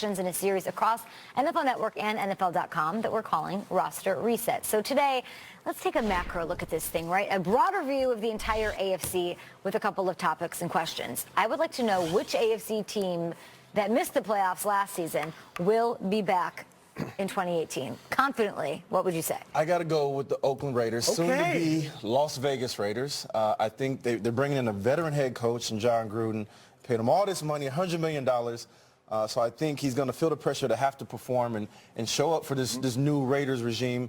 in a series across NFL Network and NFL.com that we're calling Roster Reset. So today, let's take a macro look at this thing, right? A broader view of the entire AFC with a couple of topics and questions. I would like to know which AFC team that missed the playoffs last season will be back in 2018. Confidently, what would you say? I got to go with the Oakland Raiders, soon to be Las Vegas Raiders. I think they're bringing in a veteran head coach in John Gruden, paid him all this money, $100 million. So I think he's going to feel the pressure to have to perform and show up for this new Raiders regime.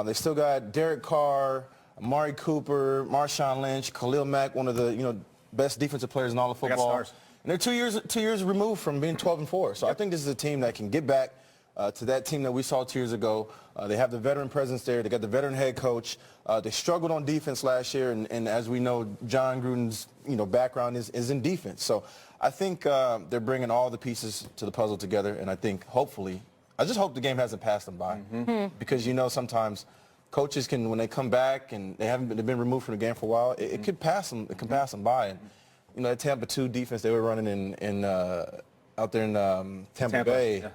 They still got Derek Carr, Amari Cooper, Marshawn Lynch, Khalil Mack, one of the best defensive players in all of football. And they're 2 years removed from being 12-4. So I think this is a team that can get back to that team that we saw 2 years ago. They have the veteran presence there. They got the veteran head coach. They struggled on defense last year, and as we know, John Gruden's background is in defense. So I think they're bringing all the pieces to the puzzle together, and I think hopefully, I just hope the game hasn't passed them by, because sometimes coaches can, when they come back and they've been removed from the game for a while, it could pass them. It can pass them by. And that Tampa 2 defense they were running out there in Tampa Bay. Yeah.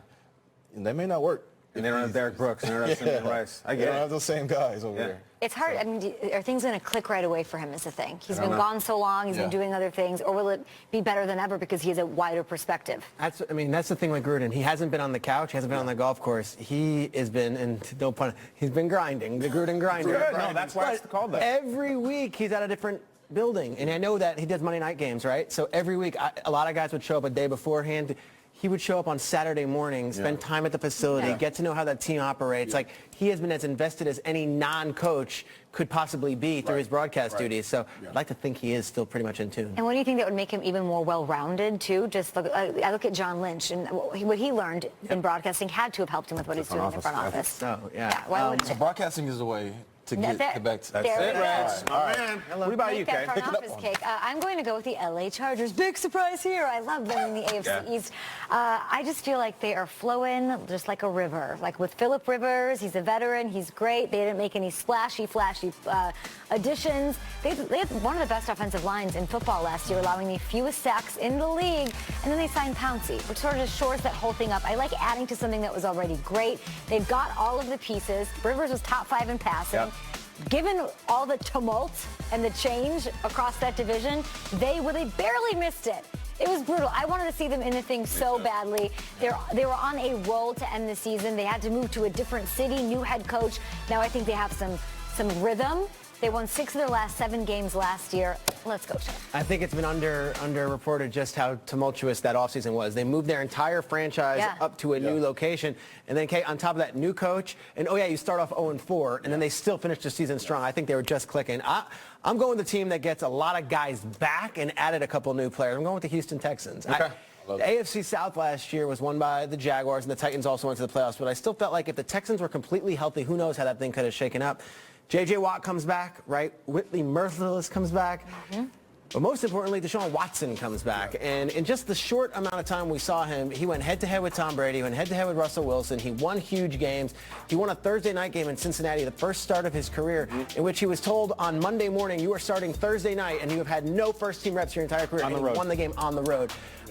And they may not work. And they don't have Derek Brooks, and they don't have Simeon Rice. I get it. They don't have those same guys over there. It's hard. I mean, are things going to click right away for him is the thing. He's been gone so long. He's been doing other things. Or will it be better than ever because he has a wider perspective? That's the thing with Gruden. He hasn't been on the couch. He hasn't been on the golf course. He has been, and no pun, he's been grinding, the Gruden grinder. No, that's why it's called that. Every week he's at a different building. And I know that he does Monday night games, right? So every week, a lot of guys would show up a day beforehand. He would show up on Saturday morning, spend time at the facility, get to know how that team operates. Like, he has been as invested as any non-coach could possibly be through his broadcast duties. So I'd like to think he is still pretty much in tune. And what do you think that would make him even more well-rounded, too? Just look, I look at John Lynch, and what he learned in broadcasting had to have helped him with what he's doing in the front office. So, why wouldn't so broadcasting is the way to get back to that. That's it, Reg. My man. What about you, Kay? Front office cake. I'm going to go with the LA Chargers. Big surprise here. I love them in the AFC East. I just feel like they are flowing just like a river. Like with Phillip Rivers, he's a veteran. He's great. They didn't make any flashy additions. They had one of the best offensive lines in football last year, allowing the fewest sacks in the league. And then they signed Pouncey, which sort of just shores that whole thing up. I like adding to something that was already great. They've got all of the pieces. Rivers was top 5 in passing. Given all the tumult and the change across that division, they barely missed it. It was brutal. I wanted to see them in the thing so badly. They were on a roll to end the season. They had to move to a different city, new head coach. Now I think they have some rhythm. They won 6 of their last 7 games last year. Let's go, Jeff. I think it's been underreported just how tumultuous that offseason was. They moved their entire franchise up to a new location. And then, Kate, on top of that, new coach. And, you start off 0-4, and then they still finished the season strong. I think they were just clicking. I'm going with the team that gets a lot of guys back and added a couple new players. I'm going with the Houston Texans. Okay. The AFC South last year was won by the Jaguars, and the Titans also went to the playoffs. But I still felt like if the Texans were completely healthy, who knows how that thing could have shaken up. J.J. Watt comes back, right? Whitley Merciless comes back. But most importantly, Deshaun Watson comes back. And in just the short amount of time we saw him, he went head-to-head with Tom Brady, he went head-to-head with Russell Wilson. He won huge games. He won a Thursday night game in Cincinnati, the first start of his career, in which he was told on Monday morning, you are starting Thursday night, and you have had no first-team reps your entire career. And he won the game on the road.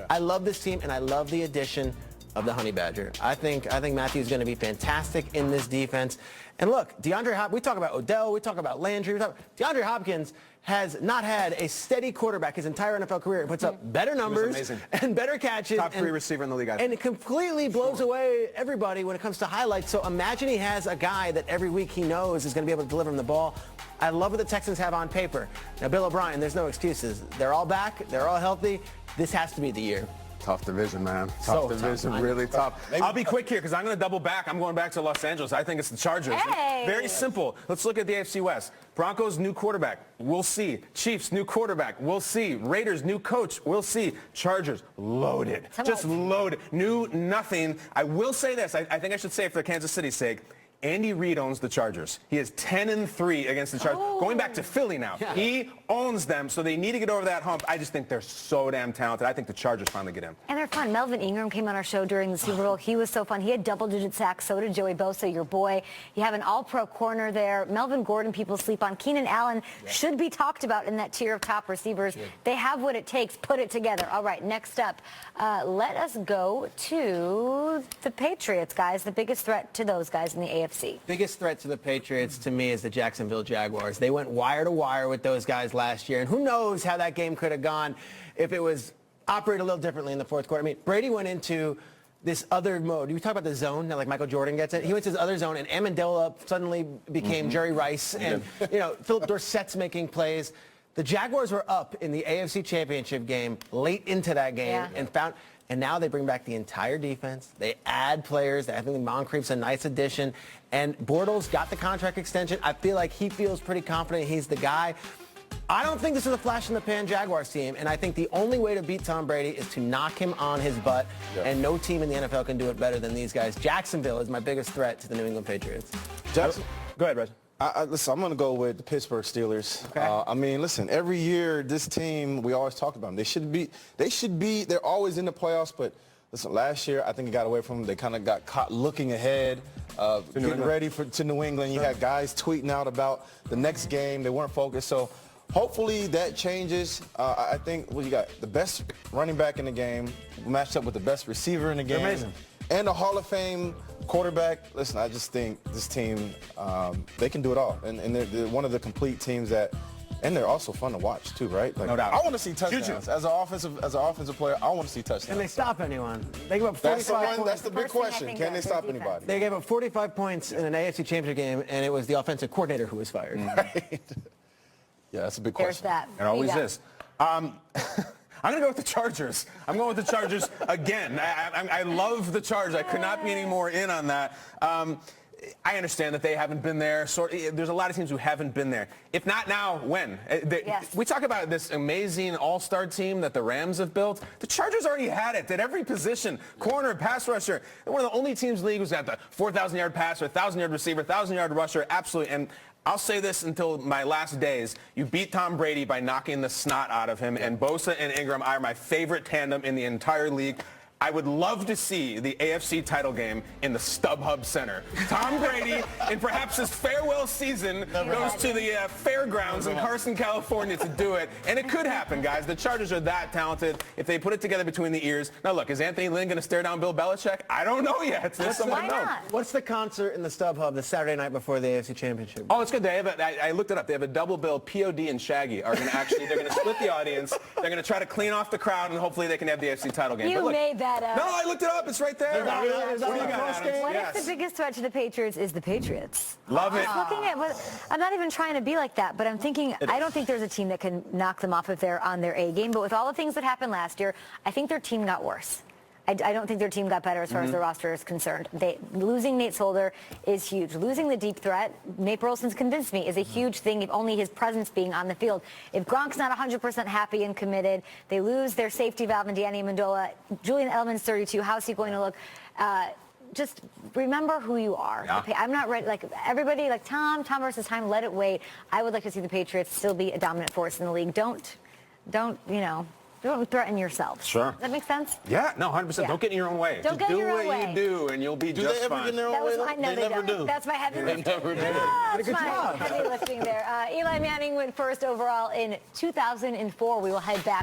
I love this team, and I love the addition of the Honey Badger. I think Matthew's going to be fantastic in this defense. And look, DeAndre Hopkins, we talk about Odell, we talk about Landry, DeAndre Hopkins has not had a steady quarterback his entire NFL career. He puts up better numbers and better catches. Top 3 receiver in the league, I think. And it completely blows away everybody when it comes to highlights. So imagine he has a guy that every week he knows is going to be able to deliver him the ball. I love what the Texans have on paper. Now, Bill O'Brien, there's no excuses. They're all back. They're all healthy. This has to be the year. Tough division, man. Tough division, really tough. I'll be quick here because I'm going to double back. I'm going back to Los Angeles. I think it's the Chargers. Very simple. Let's look at the AFC West. Broncos, new quarterback. We'll see. Chiefs, new quarterback. We'll see. Raiders, new coach. We'll see. Chargers, loaded. Just loaded. New nothing. I will say this. I think I should say it for Kansas City's sake. Andy Reid owns the Chargers. He is 10-3 against the Chargers. Going back to Philly now. Yeah. He owns them, so they need to get over that hump. I just think they're so damn talented. I think the Chargers finally get him. And they're fun. Melvin Ingram came on our show during the Super Bowl. He was so fun. He had double-digit sacks. So did Joey Bosa, your boy. You have an all-pro corner there. Melvin Gordon, people sleep on. Keenan Allen should be talked about in that tier of top receivers. They have what it takes. Put it together. All right, next up, let us go to the Patriots, guys. The biggest threat to those guys in the AFC. Biggest threat to the Patriots, to me, is the Jacksonville Jaguars. They went wire to wire with those guys last year, and who knows how that game could have gone if it was operated a little differently in the fourth quarter. I mean, Brady went into this other mode. You talk about the zone that like Michael Jordan gets it. He went to this other zone, and Amendola suddenly became Jerry Rice, and Philip Dorsett's making plays. The Jaguars were up in the AFC Championship game late into that game and now they bring back the entire defense. They add players. I think Moncrief's a nice addition. And Bortles got the contract extension. I feel like he feels pretty confident he's the guy. I don't think this is a flash-in-the-pan Jaguars team, and I think the only way to beat Tom Brady is to knock him on his butt, and no team in the NFL can do it better than these guys. Jacksonville is my biggest threat to the New England Patriots. Jackson? Go ahead, Reg. Listen, I'm going to go with the Pittsburgh Steelers. Okay. I mean, listen, every year this team, we always talk about them. They're always in the playoffs, but listen, last year I think it got away from them. They kind of got caught looking ahead, getting ready to New England. You had guys tweeting out about the next game. They weren't focused. So hopefully that changes. I think you got the best running back in the game matched up with the best receiver in the game. They're amazing. And a Hall of Fame quarterback. Listen, I just think this team, they can do it all. And they're one of the complete teams that, and they're also fun to watch too, right? Like, no doubt. I want to see touchdowns. As an offensive player, I want to see touchdowns. Can they stop anyone? They gave up 45 points. That's the big question. Can they stop anybody? They gave up 45 points in an AFC Championship game, and it was the offensive coordinator who was fired. Right. Yeah, that's a big question. There's that. It always is. I'm going to go with the Chargers. I'm going with the Chargers again. I love the Chargers. I could not be any more in on that. I understand that they haven't been there. There's a lot of teams who haven't been there. If not now, when? We talk about this amazing all-star team that the Rams have built. The Chargers already had it at every position. Corner, pass rusher. They're one of the only teams in the league who's got the 4,000-yard passer, 1,000-yard receiver, 1,000-yard rusher. Absolutely. And I'll say this until my last days. You beat Tom Brady by knocking the snot out of him, and Bosa and Ingram are my favorite tandem in the entire league. I would love to see the AFC title game in the StubHub Center. Tom Brady, in perhaps his farewell season, goes to the fairgrounds in Carson, California to do it. And it could happen, guys. The Chargers are that talented if they put it together between the ears. Now, look, is Anthony Lynn going to stare down Bill Belichick? I don't know yet. There's someone to know. What's the concert in the StubHub the Saturday night before the AFC Championship? Oh, it's good. They have I looked it up. They have a double bill. POD and Shaggy are going to they're going to split the audience. They're going to try to clean off the crowd, and hopefully they can have the AFC title game. You made that up. No, I looked it up. It's right there. What if the biggest threat to the Patriots is the Patriots? Love it. I'm not even trying to be like that, but I'm thinking, I don't think there's a team that can knock them off if they're on their A game. But with all the things that happened last year, I think their team got worse. I don't think their team got better as far as the roster is concerned. Losing Nate Solder is huge. Losing the deep threat, Nate Burleson's convinced me, is a huge thing, if only his presence being on the field. If Gronk's not 100% happy and committed, they lose their safety valve in Danny Amendola. Julian Edelman's 32. How's he going to look? Just remember who you are. Yeah. I'm not ready. Like everybody, like Tom versus time, let it wait. I would like to see the Patriots still be a dominant force in the league. Don't threaten yourself. Sure. Does that make sense? Yeah, no, 100%. Yeah. Don't get in your own way. Don't get in your own way. Do what you do, and you'll be just fine. Do they ever get in their own way? No, they never do. That's my heavy lifting. They never do. That's my heavy lifting there. Eli Manning went first overall in 2004. We will head back.